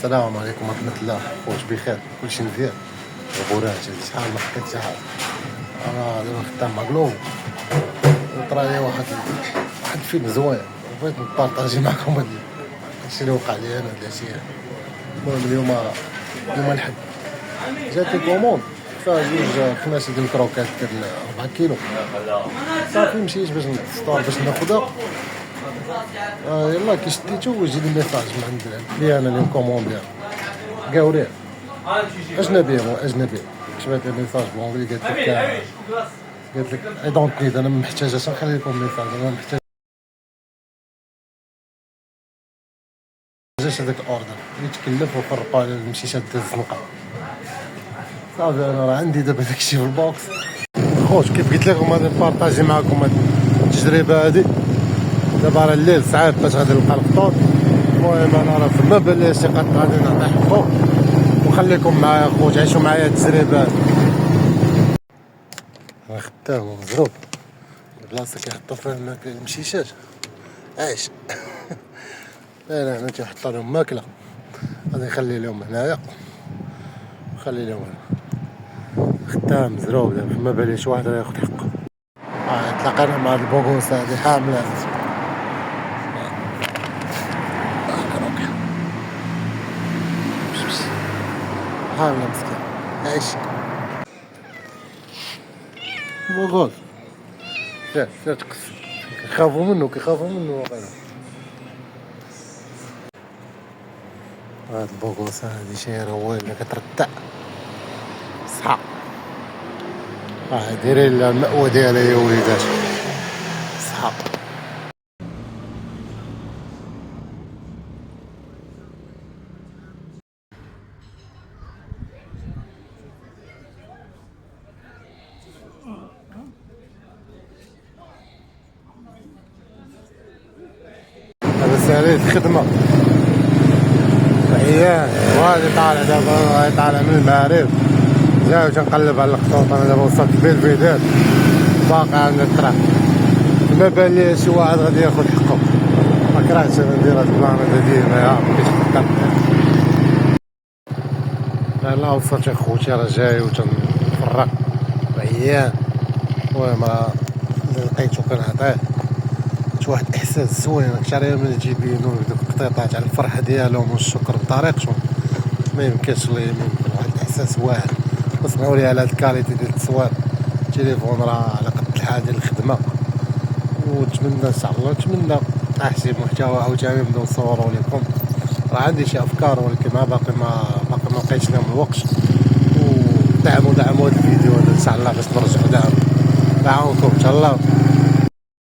السلام عليكم ورحمة الله. واش بخير؟ كلشي مزيان؟ غبورات هادي شحال ما حكيت شي حاجة. أنا دابا خدام مع كلوب وطرا لي واحد الفيلم زوين بغيت نبارطاجي معكم هادشي اللي وقع لي أنا العشية. المهم اليوم الحد جاتني كوموند فيها جوج خماسي ديال الكروكات ديال 4 كيلو. صافي مشيت باش نستور باش ناخدها. يلا كي شديتو وجي لي ميساج من عند الكليان اللي مكومونديها كاوريه اجنبيه كتبت لي ميساج بالانجلي قالت لك اي دونت نيد، انا ما محتاجاش نخلي لكم ميساج، انا ما محتاجاش هذاك الاوردر يتكلف وفرقوا على نمشي شاد الزنقه. صافي انا راه عندي دابا داكشي في البوكس. خوت كيف قلت لكم غادي نبارطاجي معكم هاد التجربه هادي. دابا راه الليل صعيب باش غادي نلقى الفطور. المهم انا راه فما بالي شي قط غادي نعطي حقو وخليكم معايا خوت، عيشوا معايا التجربه. راه خدام ومزروب البلاصه كيحطوا فيها الماكله المشيشات عايش. انا هنا تيحطوا لهم ماكله غادي نخلي لهم هنايا نخلي لهم هنا خدام مزروب. دابا فما بالي شي واحد راه ياخد حقه. تلاقينا مع البوغوس هادي حامله حامله مسكين عايش بوغوس. لا تقص كيخافوا منه واقيلا. هاد البوغوس هادي شايره هو اللي كترتع صحا. دايرين لها المأوى ديالها يا وليدات صحا. هذا ساليت خدمة عيان وهادي طالع دابا، هادي طالع من المعارف جاي تنقلب على الخطوط. انا دابا وصلت لبيلفيدير باقي عند الطريق، ما بان لي شي واحد غادي ياخد حقه. ما كرهتش انا ندير هاد البلان ديالي يا مابقيتش خدام. لا وصلت اخوتي راه جاي وتنفرق عيان. المهم راه اللي لقيتو كنعطيه واحد الاحساس زوين. كتعرف ملي تجيبينو دوك القطيطات على الفرحه ديالهم والشكر بطريقتهم، ما يمكنش واحد الاحساس واعر. اسمعوا لي على هاد الكاليتي ديال التصوير، التليفون راه على قد الحال ديال الخدمه. ونتمنى ان شاء الله نتمنى احسن محتوى عاوتاني نبداو نصوروا لكم. راه عندي شي افكار ولكن باقي ما لقيتش لهم الوقت. ودعموا هاد الفيديو هذا ان شاء الله باش نرجعوا دعمكم ان شاء الله.